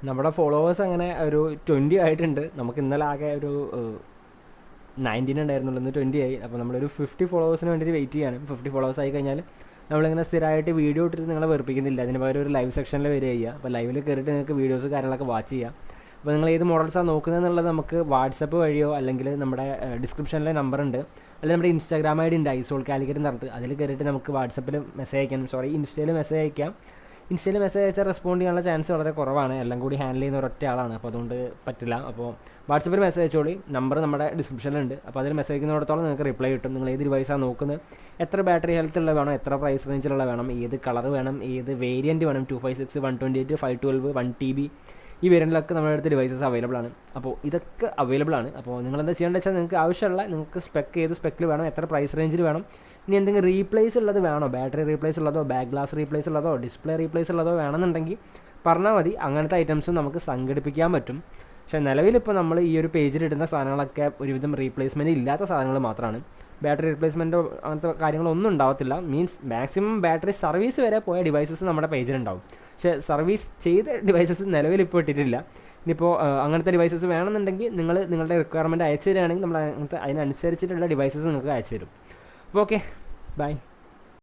നമ്മുടെ ഫോളോവേഴ്സ് അങ്ങനെ ഒരു 20 ആയിട്ടുണ്ട്. നമുക്ക് ഇന്നലെ ആകെ ഒരു 19 ഉണ്ടായിരുന്നുള്ളൂ, ഇന്ന് 20 ആയി. അപ്പോൾ നമ്മളൊരു 50 ഫോളോവേഴ്സിന് വേണ്ടിയിട്ട് വെയിറ്റ് ചെയ്യാണ്. 50 ഫോളോവേഴ്സ് ആയി കഴിഞ്ഞാൽ നമ്മളിങ്ങനെ സ്ഥിരമായിട്ട് വീഡിയോ ഇട്ടിട്ട് നിങ്ങളെ വെറുപ്പിക്കുന്നില്ല, അതിന് പകരം ഒരു ലൈവ് സെക്ഷനിൽ വരിക ചെയ്യുക. അപ്പോൾ ലൈവിൽ കയറിയിട്ട് നിങ്ങൾക്ക് വീഡിയോസ് കാര്യങ്ങളൊക്കെ വാച്ച് ചെയ്യാം. അപ്പോൾ നിങ്ങൾ ഏത് മോഡൽസാണ് നോക്കുന്നതെന്നുള്ളത് നമുക്ക് വാട്സപ്പ് വഴിയോ അല്ലെങ്കിൽ നമ്മുടെ ഡിസ്ക്രിപ്ഷനിലെ നമ്പർ ഉണ്ട്, അല്ലെങ്കിൽ നമ്മുടെ ഇൻസ്റ്റാഗ്രാം ഐ ഡി ഉണ്ട് ഐസോൾ കാലിക്കറ്റ് എന്ന് പറഞ്ഞിട്ട്, അതിൽ കയറിയിട്ട് നമുക്ക് വാട്സപ്പിൽ മെസ്സേജ് അയക്കാം, ഇൻസ്റ്റയിൽ മെസ്സേജ് അയക്കാം. ഇൻസ്റ്റയിൽ മെസ്സേജ് അയച്ചാൽ റെസ്പോണ്ട് ചെയ്യാനുള്ള ചാൻസ് വളരെ കുറവാണ്, എല്ലാം കൂടി ഹാൻഡിൽ ചെയ്യുന്ന ഒരൊറ്റ ആളാണ്, അപ്പോൾ അതുകൊണ്ട് പറ്റില്ല. അപ്പോൾ വാട്സപ്പിൽ മെസ്സേജ് അയച്ചോളി, നമ്പർ നമ്മുടെ ഡിസ്ക്രിപ്ഷനിലുണ്ട്. അപ്പോൾ അതിൽ മെസ്സേജ് അയക്കുന്നിടത്തോളം നിങ്ങൾക്ക് റിപ്ലൈ കിട്ടും. നിങ്ങൾ ഏത് ഡിവൈസാണ് നോക്കുന്നത്, എത്ര ബാറ്ററി ഹെൽത്ത് ഉള്ള വേണം, എത്ര പ്രൈസ് റേഞ്ചിലുള്ള വേണം, ഏത് കളർ വേണം, ഏത് വേരിയൻറ്റ് വേണം, 256, 128, 512, 1 TB, ഈ വേരിയൻറ്റിലൊക്കെ നമ്മുടെ അടുത്ത് ഡിവൈസസ് അവൈലബിൾ ആണ്. അപ്പോൾ ഇതൊക്കെ അവൈലബിൾ ആണ്. അപ്പോൾ നിങ്ങളെന്താ ചെയ്യേണ്ടത് വെച്ചാൽ, നിങ്ങൾക്ക് ആവശ്യമുള്ള, നിങ്ങൾക്ക് ഏത് സ്പെക്കിൽ വേണം, എത്ര പ്രൈസ് റേഞ്ചിൽ വേണം, ഇനി എന്തെങ്കിലും റീപ്ലേസ് ഉള്ളത് വേണോ, ബാറ്ററി റീപ്ലേസ് ഉള്ളതോ, ബാക്ക് ഗ്ലാസ് റീപ്ലേസ് ഉള്ളതോ, ഡിസ്പ്ലേ റീപ്ലേസ് ഉള്ളതോ വേണമെന്നുണ്ടെങ്കിൽ പറഞ്ഞാൽ മതി. അങ്ങനത്തെ ഐറ്റംസും നമുക്ക് സംഘടിപ്പിക്കാൻ പറ്റും. പക്ഷേ നിലവിലിപ്പോൾ നമ്മൾ ഈ ഒരു പേജിലിടുന്ന സാധനങ്ങളൊക്കെ ഒരുവിധം റീപ്ലേസ്മെൻറ്റ് ഇല്ലാത്ത സാധനങ്ങൾ മാത്രമാണ്. ബാറ്ററി റീപ്ലേസ്മെൻറ്റോ അങ്ങനത്തെ കാര്യങ്ങളൊന്നും ഉണ്ടാവത്തില്ല. മീൻസ് മാക്സിമം ബാറ്ററി സർവീസ് വരെ പോയ ഡിവൈസസ് നമ്മുടെ പേജിലുണ്ടാവും. പക്ഷേ സർവീസ് ചെയ്ത ഡിവൈസസ് നിലവിലിപ്പോൾ ഇട്ടിട്ടില്ല. ഇനിയിപ്പോൾ അങ്ങനത്തെ ഡിവൈസസ് വേണമെന്നുണ്ടെങ്കിൽ നിങ്ങൾ നിങ്ങളുടെ റിക്വയർമെൻറ്റ് അയച്ചു തരികയാണെങ്കിൽ നമ്മൾ അങ്ങനത്തെ അതിനനുസരിച്ചിട്ടുള്ള ഡിവൈസസ് നിങ്ങൾക്ക് അയച്ചു തരും. അപ്പോൾ ഓക്കെ, ബൈ.